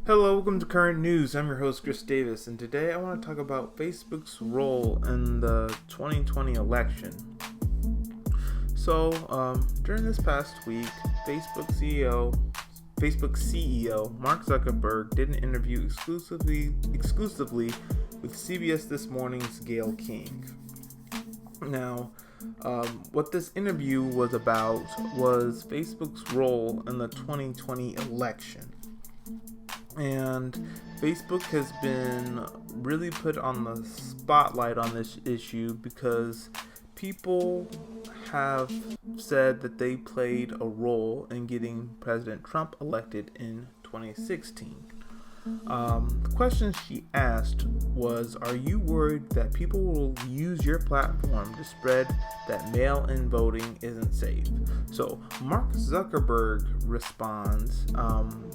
Hello, welcome to Current News. I'm your host, Chris Davis, and today I want to talk about Facebook's role in the 2020 election. During this past week, Facebook CEO Mark Zuckerberg did an interview exclusively with CBS This Morning's Gayle King. Now, what this interview was about was Facebook's role in the 2020 election. And Facebook has been really put on the spotlight on this issue because people have said that they played a role in getting President Trump elected in 2016. The question she asked was, are you worried that people will use your platform to spread that mail-in voting isn't safe? So Mark Zuckerberg responds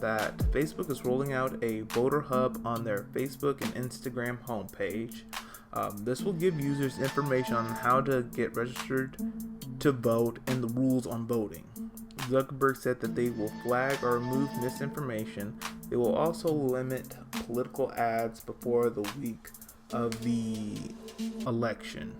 that Facebook is rolling out a voter hub on their Facebook and Instagram homepage. This will give users information on how to get registered to vote and the rules on voting. Zuckerberg said that they will flag or remove misinformation. They will also limit political ads before the week of the election.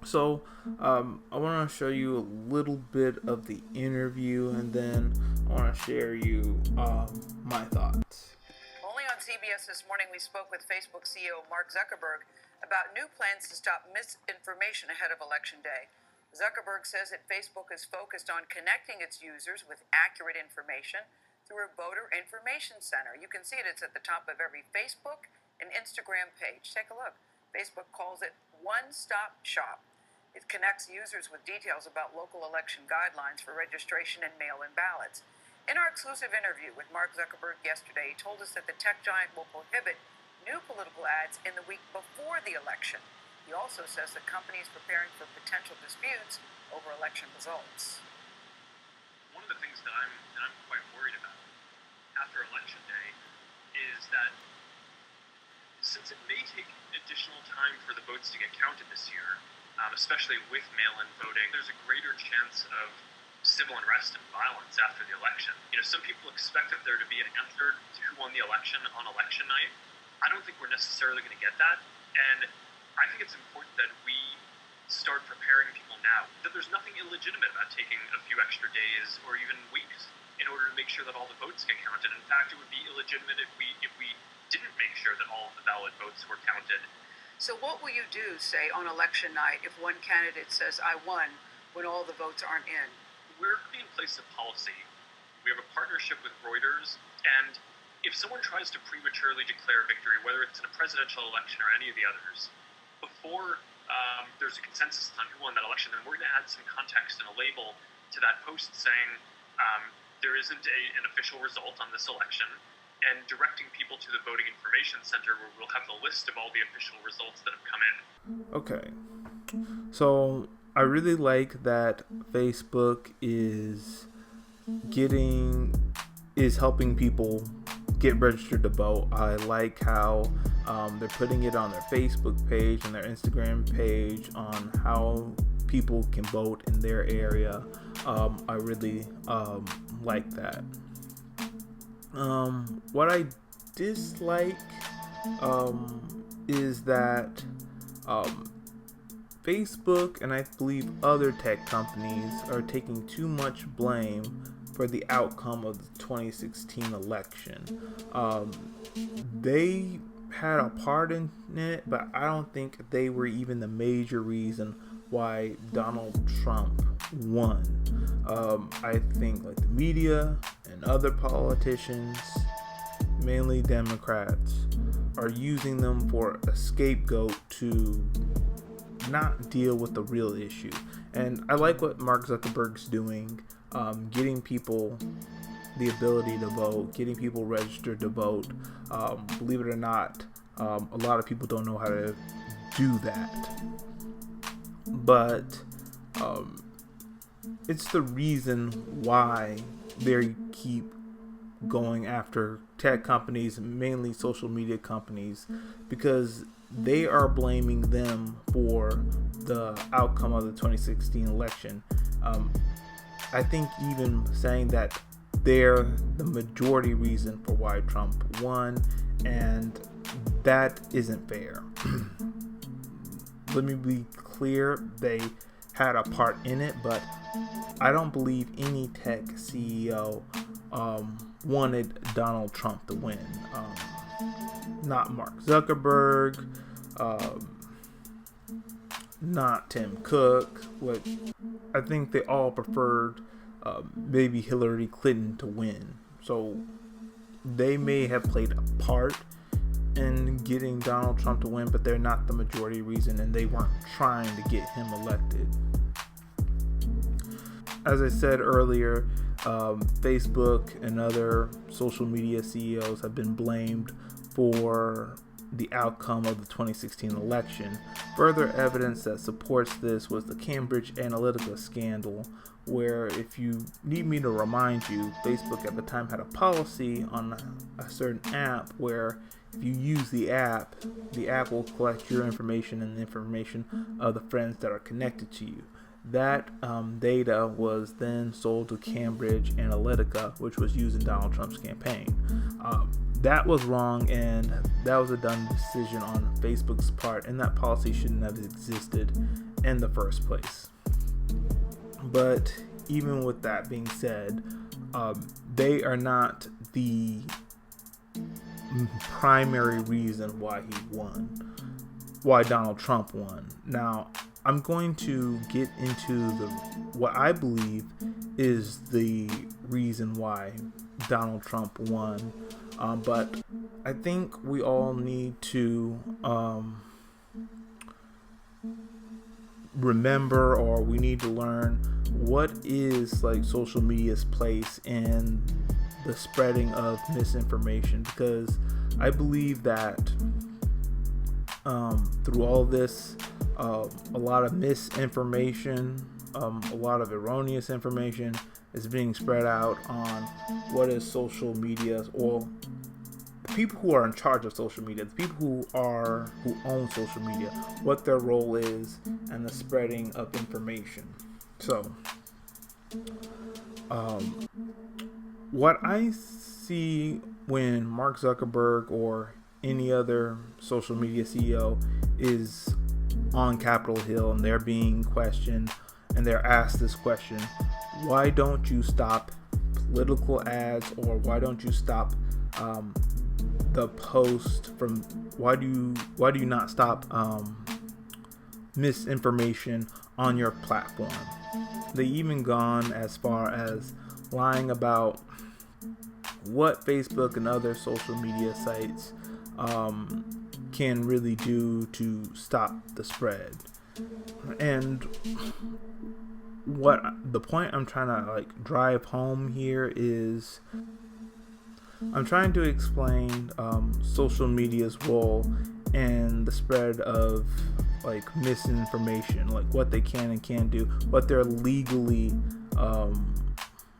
So, I want to show you a little bit of the interview, and then I want to share you my thoughts. Only on CBS This Morning, we spoke with Facebook CEO Mark Zuckerberg about new plans to stop misinformation ahead of Election Day. Zuckerberg says that Facebook is focused on connecting its users with accurate information through a voter information center. You can see it. It's at the top of every Facebook and Instagram page. Take a look. Facebook calls it One Stop Shop. It connects users with details about local election guidelines for registration and mail-in ballots. In our exclusive interview with Mark Zuckerberg yesterday, he told us that the tech giant will prohibit new political ads in the week before the election. He also says the company is preparing for potential disputes over election results. One of the things that I'm quite worried about after Election Day is that since it may take additional time for the votes to get counted this year, especially with mail-in voting, there's a greater chance of civil unrest and violence after the election. Some people expect that there to be an answer to who won the election on election night. I don't think we're necessarily going to get that, and I think it's important that we start preparing people now, that there's nothing illegitimate about taking a few extra days or even weeks in order to make sure that all the votes get counted. In fact, it would be illegitimate if we didn't make sure that all of the ballot votes were counted. So what will you do, say, on election night if one candidate says, I won, when all the votes aren't in? We're putting in place a policy. We have a partnership with Reuters, and if someone tries to prematurely declare victory, whether it's in a presidential election or any of the others, before there's a consensus on who won that election, then we're going to add some context and a label to that post saying there isn't an official result on this election, and directing people to the voting information center where we'll have the list of all the official results that have come in. Okay, so I really like that Facebook is helping people get registered to vote. I like how they're putting it on their Facebook page and their Instagram page on how people can vote in their area. I really like that. What I dislike is that Facebook and I believe other tech companies are taking too much blame for the outcome of the 2016 election. They had a part in it, but I don't think they were even the major reason why Donald Trump won. I think like the media and other politicians, mainly Democrats, are using them for a scapegoat to not deal with the real issue. And I like what Mark Zuckerberg's doing, getting people the ability to vote, getting people registered to vote. Believe it or not, a lot of people don't know how to do that. But it's the reason why they keep going after tech companies, mainly social media companies, because they are blaming them for the outcome of the 2016 election. I think even saying that they're the majority reason for why Trump won, and that isn't fair. Let me be clear, they had a part in it, but I don't believe any tech CEO wanted Donald Trump to win. Not Mark Zuckerberg, not Tim Cook. I think they all preferred maybe Hillary Clinton to win. So they may have played a part in getting Donald Trump to win, but they're not the majority reason, and they weren't trying to get him elected. As I said earlier, Facebook and other social media CEOs have been blamed for the outcome of the 2016 election. Further evidence that supports this was the Cambridge Analytica scandal, where, if you need me to remind you, Facebook at the time had a policy on a certain app where if you use the app will collect your information and the information of the friends that are connected to you. That data was then sold to Cambridge Analytica, which was used in Donald Trump's campaign. That was wrong, and that was a dumb decision on Facebook's part, and that policy shouldn't have existed in the first place. But even with that being said, they are not the primary reason why Donald Trump won. Now, I'm going to get into what I believe is the reason why Donald Trump won. But I think we all need to remember, or we need to learn, what is like social media's place in the spreading of misinformation, because I believe that through all this, a lot of misinformation, a lot of erroneous information is being spread out on what is social media, or the people who are in charge of social media, the people who own social media, what their role is, and the spreading of information. So, what I see when Mark Zuckerberg or any other social media CEO is on Capitol Hill and they're being questioned and they're asked this question: why don't you stop political ads, or why don't you stop the post from, why do you not stop misinformation on your platform? They even gone as far as lying about what Facebook and other social media sites can really do to stop the spread. And what the point I'm trying to drive home here is, I'm trying to explain social media's role in the spread of misinformation, what they can and can't do, what they're legally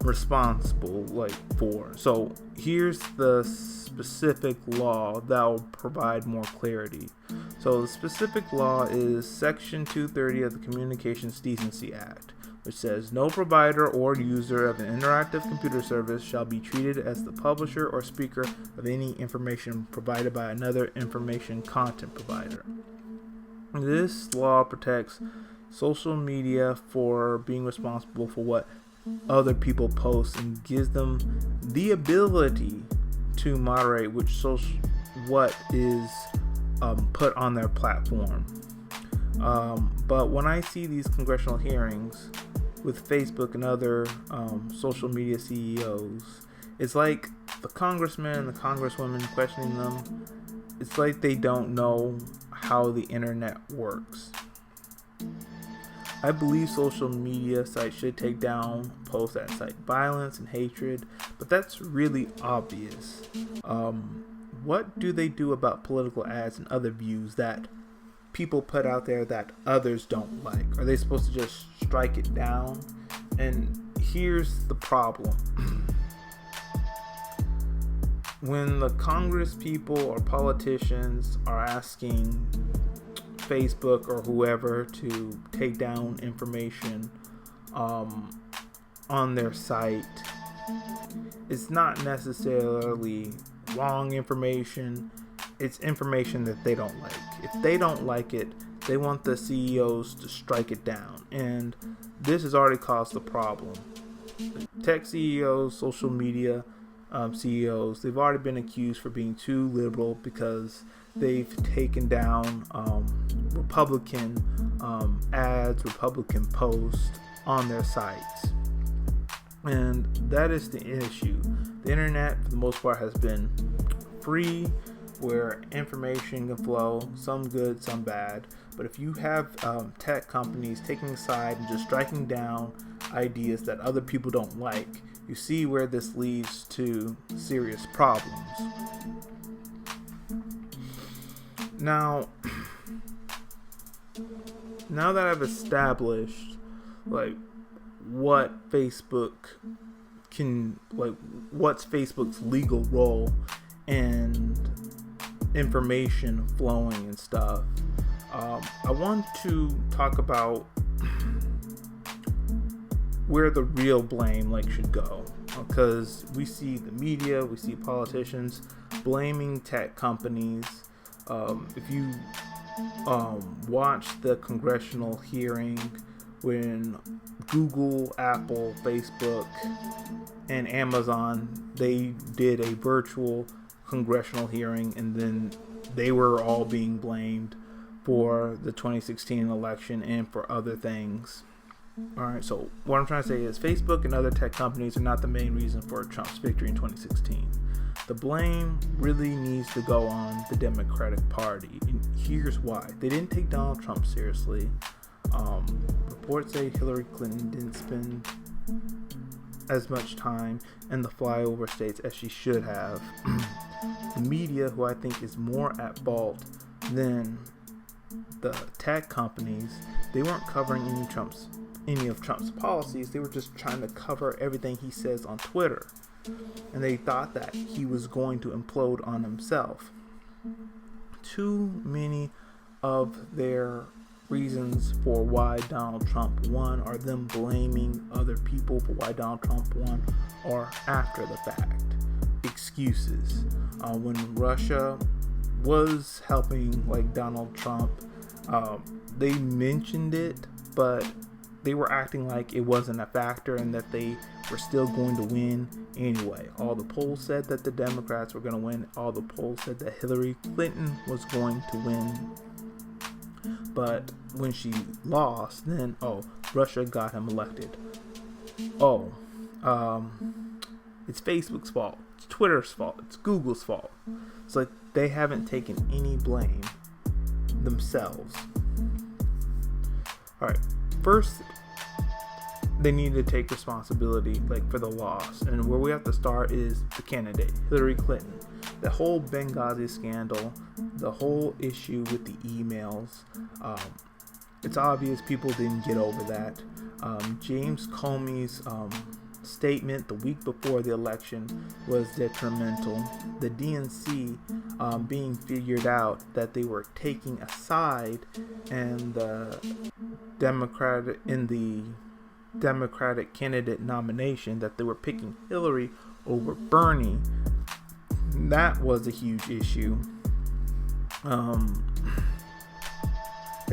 responsible for. So here's the specific law that will provide more clarity. So the specific law is Section 230 of the Communications Decency Act, which says no provider or user of an interactive computer service shall be treated as the publisher or speaker of any information provided by another information content provider. This law protects social media for being responsible for what other people post and gives them the ability to moderate what is put on their platform. But when I see these congressional hearings with Facebook and other social media CEOs, it's like the congressmen and the congresswomen questioning them, it's like they don't know how the internet works. I believe social media sites should take down posts that incite violence and hatred, but that's really obvious. What do they do about political ads and other views that people put out there that others don't like? Are they supposed to just strike it down? And here's the problem. When the Congress people or politicians are asking Facebook or whoever to take down information on their site, it's not necessarily wrong information. It's information that they don't like. If they don't like it, they want the CEOs to strike it down. And this has already caused a problem. Tech CEOs, social media CEOs, they've already been accused for being too liberal because they've taken down Republican ads, Republican posts on their sites. And that is the issue. The internet, for the most part, has been free, where information can flow, some good, some bad. But if you have tech companies taking a side and just striking down ideas that other people don't like, you see where this leads to serious problems. Now that I've established what Facebook can, what's Facebook's legal role and information flowing and stuff, I want to talk about where the real blame should go, because we see the media, we see politicians blaming tech companies. If you watch the congressional hearing when Google, Apple, Facebook, and Amazon, they did a virtual congressional hearing, and then they were all being blamed for the 2016 election and for other things. Alright, so what I'm trying to say is Facebook and other tech companies are not the main reason for Trump's victory in 2016. The blame really needs to go on the Democratic Party, and here's why. They didn't take Donald Trump seriously. Reports say Hillary Clinton didn't spend as much time in the flyover states as she should have. The media, who I think is more at fault than the tech companies, they weren't covering any of Trump's policies. They were just trying to cover everything he says on Twitter, and they thought that he was going to implode on himself. Too many of their reasons for why Donald Trump won are them blaming other people for why Donald Trump won, or after the fact excuses. When Russia was helping Donald Trump, they mentioned it, but they were acting like it wasn't a factor and that they were still going to win anyway. All the polls said that the Democrats were going to win. All the polls said that Hillary Clinton was going to win. But when she lost, then, Russia got him elected. It's Facebook's fault. It's Twitter's fault. It's Google's fault. It's like they haven't taken any blame themselves. Alright, first, they need to take responsibility for the loss. And where we have to start is the candidate, Hillary Clinton. The whole Benghazi scandal, the whole issue with the emails, it's obvious people didn't get over that. James Comey's statement the week before the election was detrimental. The DNC being figured out that they were taking a side and the Democratic candidate nomination, that they were picking Hillary over Bernie. That was a huge issue. I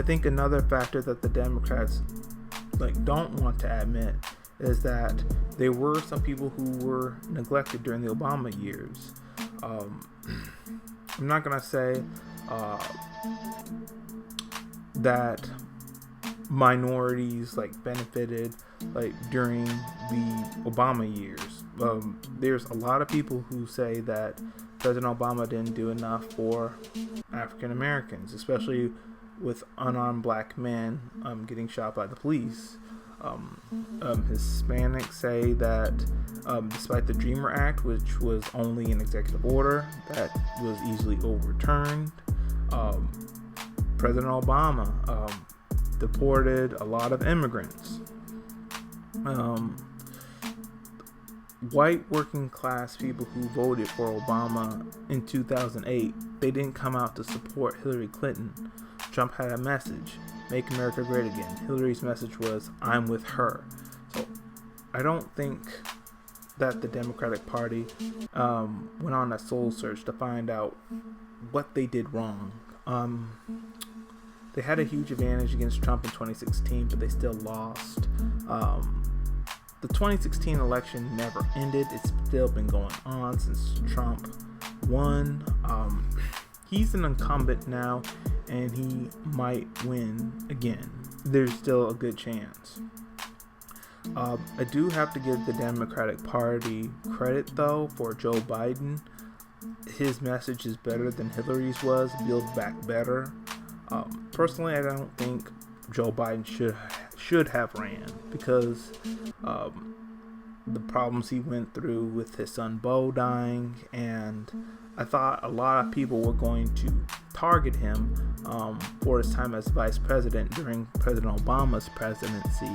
think another factor that the Democrats don't want to admit is that there were some people who were neglected during the Obama years. I'm not gonna say that minorities benefited during the Obama years. There's a lot of people who say that President Obama didn't do enough for African Americans, especially with unarmed black men getting shot by the police. Hispanics say that despite the Dreamer Act, which was only an executive order that was easily overturned, President Obama deported a lot of immigrants. White working class people who voted for Obama in 2008, they didn't come out to support Hillary Clinton. Trump had a message, make America great again. Hillary's message was, I'm with her. So I don't think that the Democratic Party went on a soul search to find out what they did wrong. They had a huge advantage against Trump in 2016, but they still lost. The 2016 election never ended. It's still been going on since Trump won. He's an incumbent now, and he might win again. There's still a good chance. I do have to give the Democratic Party credit, though, for Joe Biden. His message is better than Hillary's was, Build Back Better. Personally, I don't think Joe Biden should have ran because the problems he went through with his son Beau dying, and I thought a lot of people were going to target him for his time as vice president during President Obama's presidency,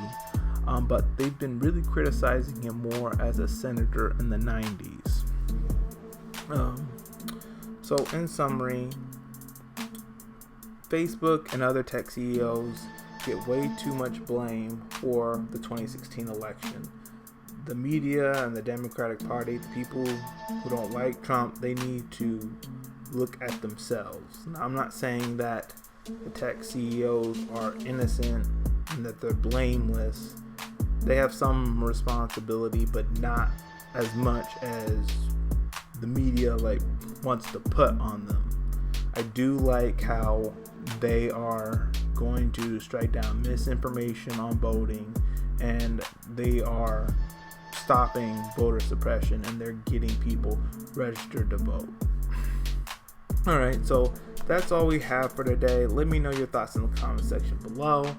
but they've been really criticizing him more as a senator in the 90s. So in summary, Facebook and other tech CEOs get way too much blame for the 2016 election. The media and the Democratic Party, the people who don't like Trump, they need to look at themselves. Now, I'm not saying that the tech CEOs are innocent and that they're blameless. They have some responsibility, but not as much as the media wants to put on them. I do like how they are going to strike down misinformation on voting, and they are stopping voter suppression, and they're getting people registered to vote. Alright, so that's all we have for today. Let me know your thoughts in the comment section below.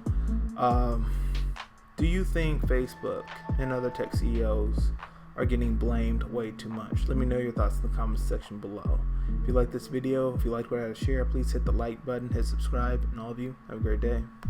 Do you think Facebook and other tech CEOs are getting blamed way too much? Let me know your thoughts in the comment section below. If you like this video, if you liked what I had to share, please hit the like button, hit subscribe, and all of you, have a great day.